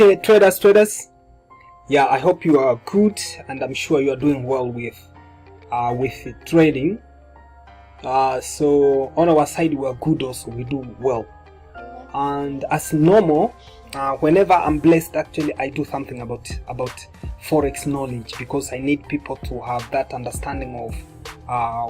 Okay, traders, yeah, I hope you are good, and I'm sure you are doing well with trading. So on our side we are good also, we do well, and as normal, whenever I'm blessed, actually I do something about forex knowledge, because I need people to have that understanding of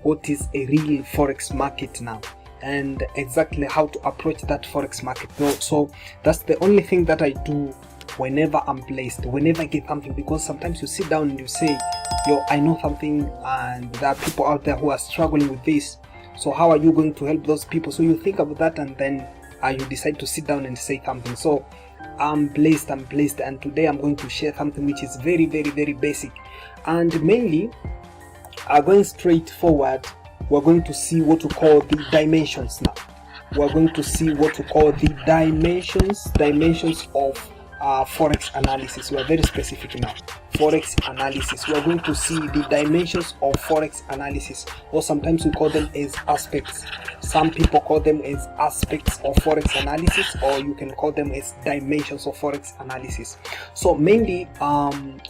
what is a real forex market now, and exactly how to approach that forex market. So that's the only thing that I do whenever I'm blessed, whenever I get something, because sometimes you sit down and you say, yo, I know something and there are people out there who are struggling with this, so how are you going to help those people? So you think about that, and then you decide to sit down and say something. So I'm blessed, and today I'm going to share something which is very basic, and mainly going straight forward, we're going to see what we call the dimensions. Now we're going to see what we call the dimensions of forex analysis. We are very specific now. Forex analysis, we are going to see the dimensions of forex analysis, or sometimes we call them as aspects. Some people call them as aspects of forex analysis, or you can call them as dimensions of forex analysis. So mainly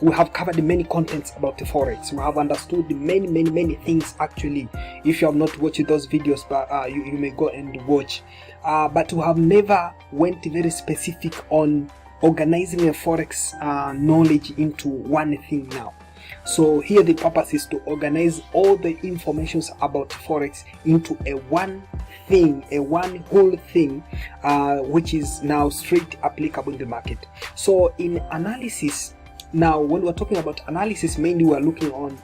we have covered many contents about the forex. We have understood many things. Actually, if you have not watched those videos, but you may go and watch, but we have never went very specific on organizing a forex knowledge into one thing now. So here the purpose is to organize all the informations about forex into a one whole thing, which is now straight applicable in the market. So in analysis, now when we're talking about analysis, mainly we're looking on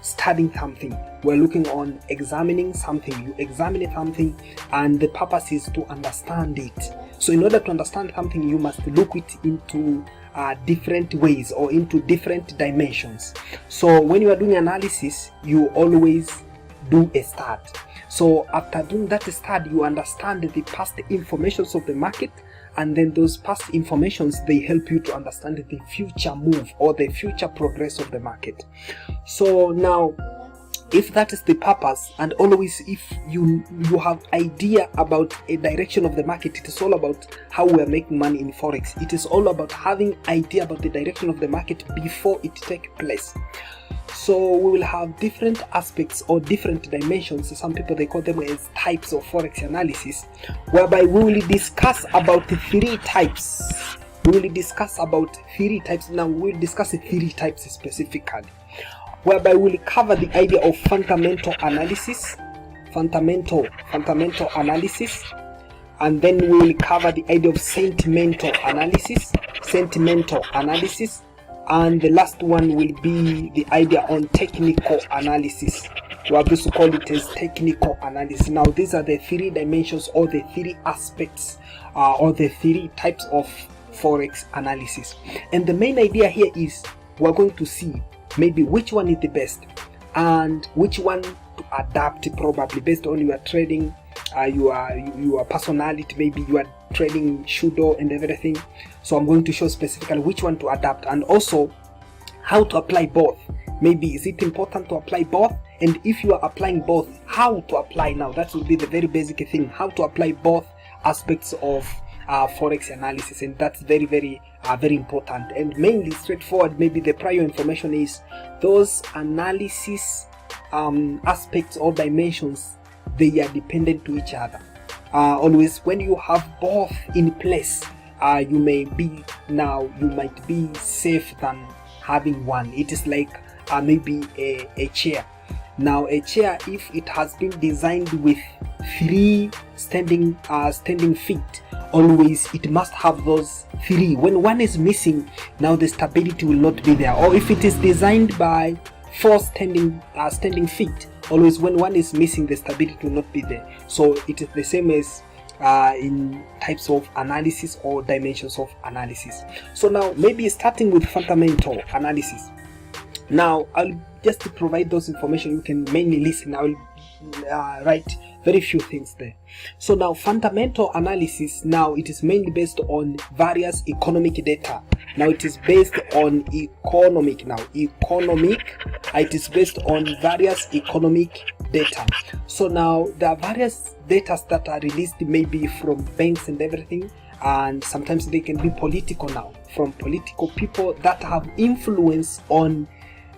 studying something, we're looking on examining something. You examine something, and the purpose is to understand it. So in order to understand something, you must look it into different ways, or into different dimensions. So when you are doing analysis, you always do a start. So after doing that start, you understand the past informations of the market, and then those past informations, they help you to understand the future move or the future progress of the market. So now, if that is the purpose, and always if you have idea about a direction of the market, it is all about how we are making money in forex. It is all about having idea about the direction of the market before it takes place. So we will have different aspects or different dimensions. Some people, they call them as types of forex analysis, whereby we will discuss about the three types. We will discuss about three types. Now we will discuss the three types specifically, whereby we will cover the idea of fundamental analysis, and then we will cover the idea of sentimental analysis, and the last one will be the idea on technical analysis. We have to call it as technical analysis. Now these are the three dimensions, or the three aspects, or the three types of forex analysis. And the main idea here is we're going to see maybe which one is the best, and which one to adapt, probably based on your trading, your personality. Maybe you are trading shudo and everything. So I'm going to show specifically which one to adapt, and also how to apply both. Maybe is it important to apply both, and if you are applying both, how to apply. Now that will be the very basic thing, how to apply both aspects of forex analysis, and that's very important, and mainly straightforward. Maybe the prior information is those analysis aspects or dimensions, they are dependent to each other. Always when you have both in place, you might be safe than having one. It is like maybe a chair. Now a chair, if it has been designed with three standing feet, always it must have those three. When one is missing, now the stability will not be there. Or if it is designed by four standing feet, always when one is missing, the stability will not be there. So it is the same as in types of analysis or dimensions of analysis. So now maybe starting with fundamental analysis. Now I'll just provide those information. You can mainly listen. I will write very few things there. So now fundamental analysis, now it is mainly based on various economic data. Now it is based on economic. It is based on various economic data. So now there are various data that are released maybe from banks and everything, and sometimes they can be political now, from political people that have influence on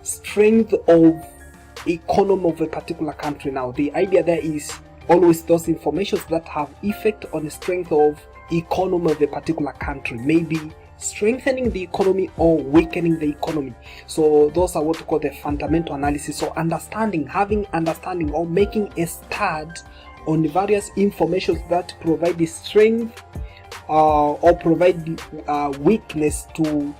strength of economy of a particular country. Now the idea there is always those informations that have effect on the strength of economy of a particular country, maybe strengthening the economy or weakening the economy. So those are what we call the fundamental analysis. So having understanding or making a start on the various informations that provide the strength or provide weakness to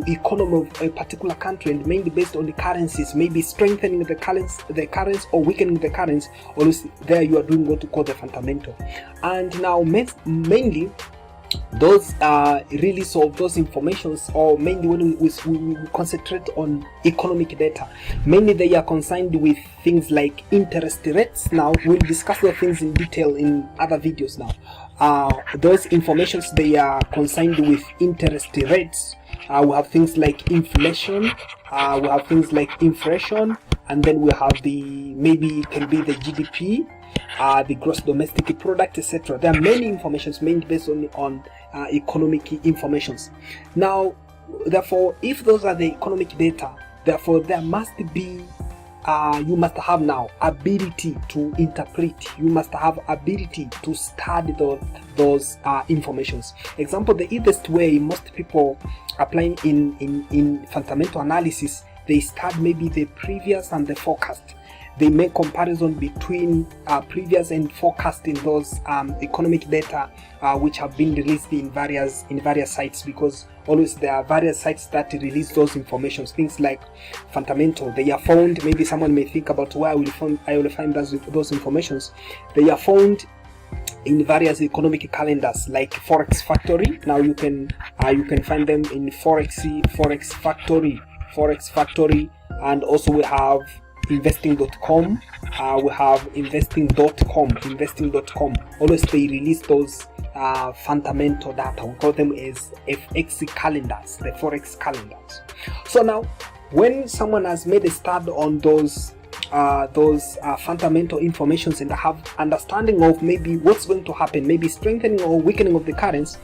economy of a particular country, and mainly based on the currencies, maybe strengthening the currency or weakening the currency. Always there you are doing what we call the fundamental. And now mainly those release of those informations, or mainly when we concentrate on economic data, mainly they are concerned with things like interest rates. Now we'll discuss those things in detail in other videos. Now those informations, they are concerned with interest rates. We have things like inflation, we have things like inflation, and then we have maybe it can be the GDP, the gross domestic product, etc. There are many informations mainly based on economic informations. Now therefore, if those are the economic data, therefore there must be you must have now ability to interpret, you must have ability to study those informations. Example, the easiest way most people applying in fundamental analysis, they start maybe the previous and the forecast. They make comparison between previous and forecasting those economic data which have been released in various sites, because always there are various sites that release those informations. Things like fundamental, they are found, maybe someone may think about where I will find those informations. They are found in various economic calendars like Forex Factory. Now you can find them in Forex Factory, and also we have investing.com, we have investing.com. Always they release those fundamental data. We call them as FX calendars, the Forex calendars. So now when someone has made a start on those fundamental informations and have understanding of maybe what's going to happen, maybe strengthening or weakening of the currency,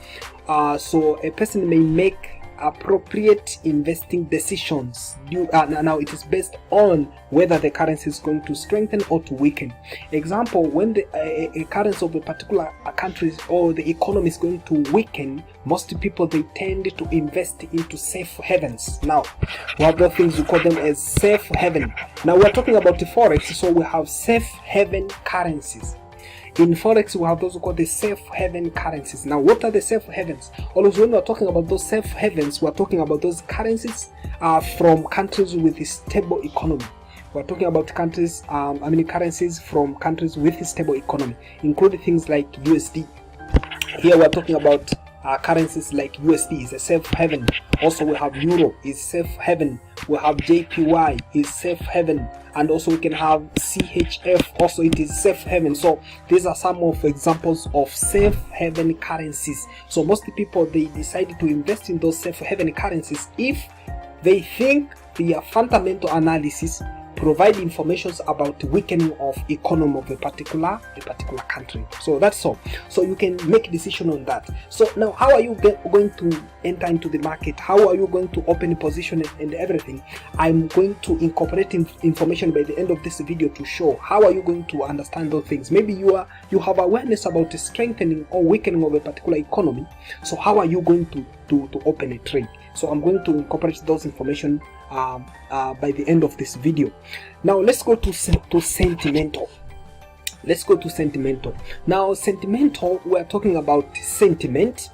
so a person may make appropriate investing decisions. Now it is based on whether the currency is going to strengthen or to weaken. Example, when a currency of a particular country or the economy is going to weaken, most people, they tend to invest into safe havens. Now we have those things, we call them as safe haven. Now we are talking about the Forex, so we have safe haven currencies. In Forex, we have those who call the safe haven currencies. Now, what are the safe havens? Always when we are talking about those safe havens, we are talking about those currencies from countries with a stable economy. We are talking about currencies from countries with a stable economy, including things like USD. Here we are talking about currencies like USD is a safe haven. Also, we have Euro is safe haven. We have JPY is safe haven. And also we can have CHF, also it is safe haven. So these are some of examples of safe haven currencies. So most people, they decide to invest in those safe haven currencies if they think their fundamental analysis provide information about weakening of economy of a particular country. So that's all. So you can make decision on that. So now, how are you going to enter into the market? How are you going to open a position and everything? I'm going to incorporate information by the end of this video to show how are you going to understand those things. Maybe you have awareness about the strengthening or weakening of a particular economy. So how are you going to open a trade? So I'm going to incorporate those information by the end of this video. Now let's go to sentimental. Now sentimental, we are talking about sentiment,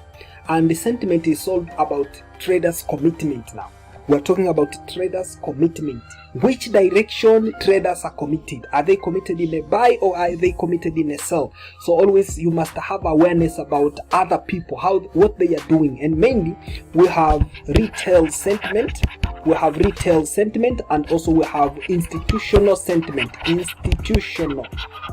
and the sentiment is all about traders' commitment. Now we're talking about traders' commitment. Which direction traders are committed? Are they committed in a buy or are they committed in a sell? So always you must have awareness about other people, what they are doing. And mainly we have retail sentiment, and also we have institutional sentiment.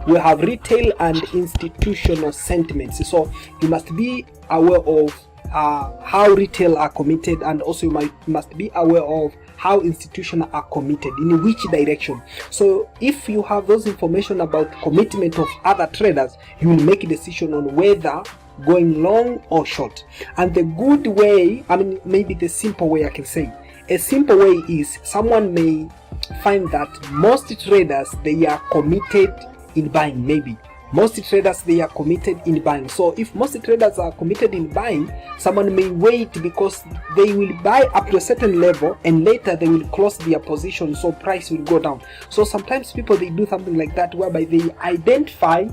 We have retail and institutional sentiments. So you must be aware of how retail are committed, and also you must be aware of how institutions are committed, in which direction. So if you have those information about commitment of other traders, you will make a decision on whether going long or short. And the good way, I mean, maybe the simple way I can say, a simple way is someone may find that most traders, they are committed in buying. Maybe most traders, they are committed in buying. So if most traders are committed in buying, someone may wait because they will buy up to a certain level and later they will close their position, so price will go down. So sometimes people, they do something like that, whereby they identify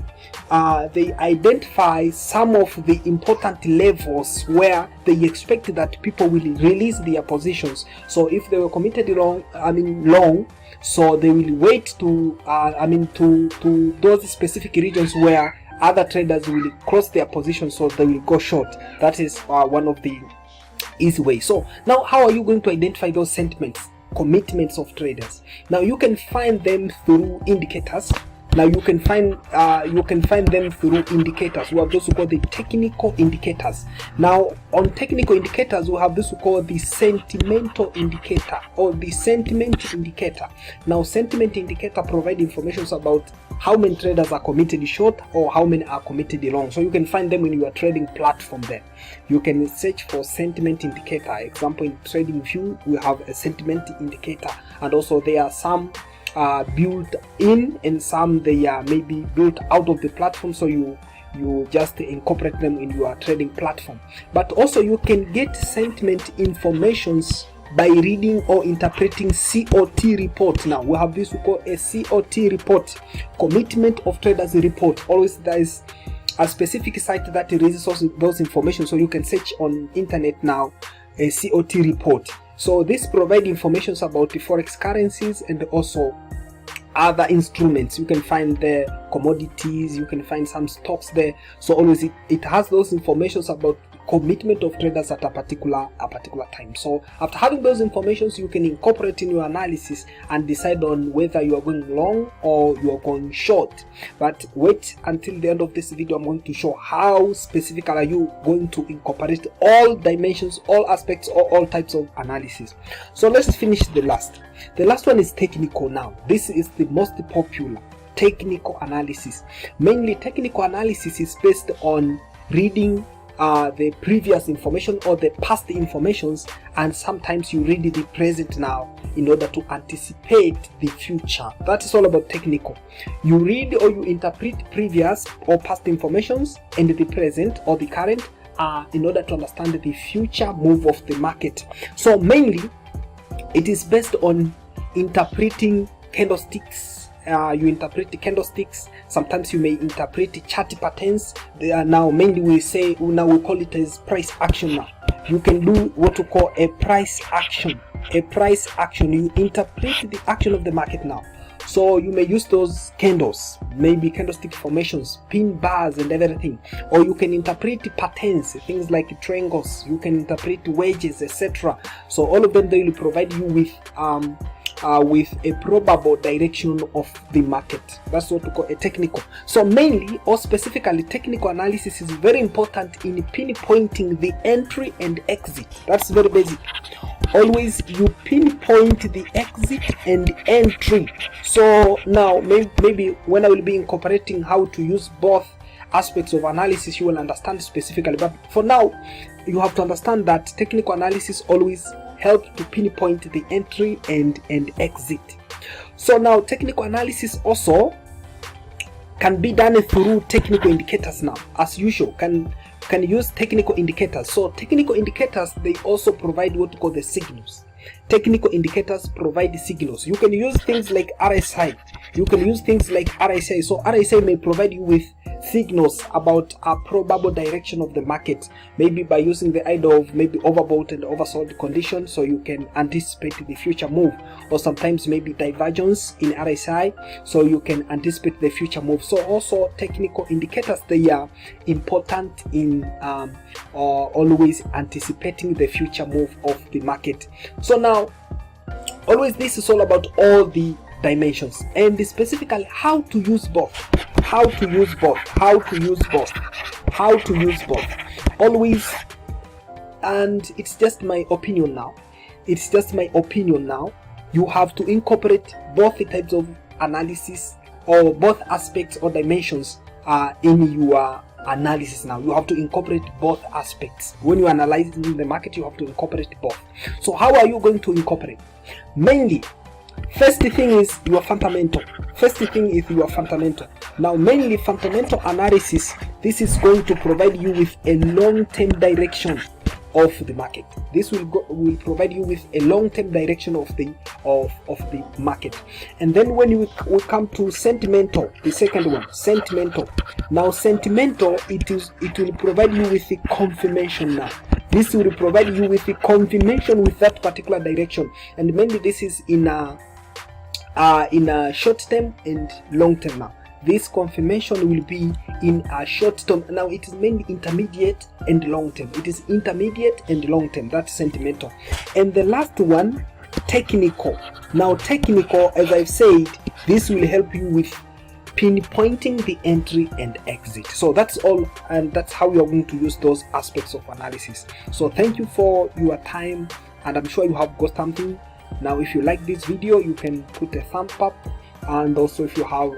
some of the important levels where they expect that people will release their positions. So if they were committed long, so they will wait to to those specific regions where other traders will cross their positions, so they will go short. That is one of the easy ways. So now, how are you going to identify those sentiments, commitments of traders? Now you can find them through indicators. Now you can find them through indicators. We have those who call the technical indicators. Now on technical indicators, we have this we call the sentimental indicator or the sentiment indicator. Now sentiment indicator provide information about how many traders are committed short or how many are committed long. So you can find them in your trading platform there. You can search for sentiment indicator. Example, in TradingView, we have a sentiment indicator, and also there are some built in and some they are maybe built out of the platform, so you just incorporate them in your trading platform. But also you can get sentiment informations by reading or interpreting COT report. Now we have this we call a COT report, commitment of traders report. Always there is a specific site that releases those information, so you can search on internet now a COT report. So this provide information about the forex currencies and also other instruments. You can find the commodities, you can find some stocks there. So always it has those informations about commitment of traders at a particular time. So after having those informations, you can incorporate in your analysis and decide on whether you are going long or you are going short. But wait until the end of this video. I'm going to show how specific are you going to incorporate all dimensions, all aspects, or all types of analysis. So let's finish the last one is technical. Now this is the most popular, technical analysis. Mainly technical analysis is based on reading the previous information or the past informations, and sometimes you read the present now in order to anticipate the future. That is all about technical. You read or you interpret previous or past informations and the present or the current in order to understand the future move of the market. So mainly it is based on interpreting candlesticks. You interpret the candlesticks. Sometimes you may interpret the chart patterns. They are now mainly we call it as price action. Now you can do what we call a price action. You interpret the action of the market now. So you may use those candles, maybe candlestick formations, pin bars and everything. Or you can interpret the patterns, things like triangles. You can interpret wedges, etc. So all of them, they will provide you with a probable direction of the market. That's what we call a technical. So mainly or specifically, technical analysis is very important in pinpointing the entry and exit. That's very basic. Always you pinpoint the exit and entry. So now maybe when I will be incorporating how to use both aspects of analysis, you will understand specifically. But for now, you have to understand that technical analysis always help to pinpoint the entry and exit. So now technical analysis also can be done through technical indicators. Now as usual, can use technical indicators. So technical indicators, they also provide what we call the signals. Technical indicators provide signals. You can use things like RSI. So RSI may provide you with signals about a probable direction of the market, maybe by using the idea of maybe overbought and oversold condition, so you can anticipate the future move, or sometimes maybe divergence in RSI, so you can anticipate the future move. So also technical indicators, they are important in always anticipating the future move of the market. So now always this is all about all the dimensions, and specifically how to use both. Always, and it's just my opinion now. You have to incorporate both the types of analysis or both aspects or dimensions in your analysis now. You have to incorporate both aspects. When you are analyzing the market, you have to incorporate both. So how are you going to incorporate? Mainly, first thing is your fundamental. Now, mainly fundamental analysis, this is going to provide you with a long-term direction of the market. This will provide you with a long-term direction of the market. And then when we come to sentimental, the second one, sentimental. Now, sentimental, it will provide you with the confirmation now. This will provide you with the confirmation with that particular direction, and mainly this is in a short term and long term. Now, this confirmation will be in a short term. Now, it is mainly intermediate and long term. That's sentimental. And the last one, technical. Now, technical, as I've said, this will help you with pinpointing the entry and exit. So that's all, and that's how you are going to use those aspects of analysis. So thank you for your time, and I'm sure you have got something. Now, if you like this video, you can put a thumb up, and also if you have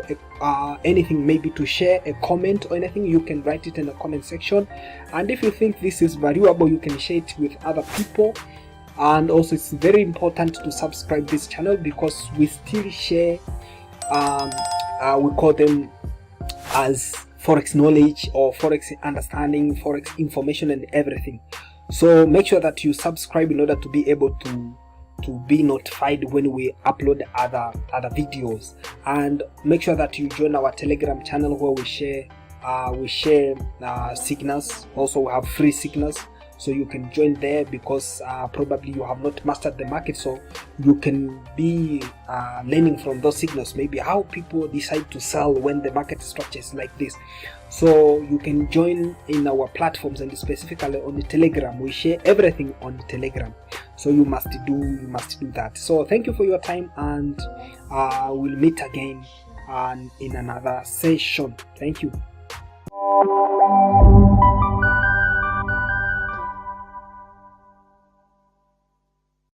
anything maybe to share, a comment or anything, you can write it in the comment section. And if you think this is valuable, you can share it with other people. And also, it's very important to subscribe this channel, because we still share we call them as forex knowledge or forex understanding, forex information and everything. So make sure that you subscribe in order to be able to be notified when we upload other videos. And make sure that you join our Telegram channel, where we share signals. Also, we have free signals, so you can join there, because probably you have not mastered the market, so you can be learning from those signals, maybe how people decide to sell when the market structure is like this. So you can join in our platforms, and specifically on the Telegram. We share everything on the Telegram, so you must do that. So thank you for your time, and we'll meet again in another session. Thank you.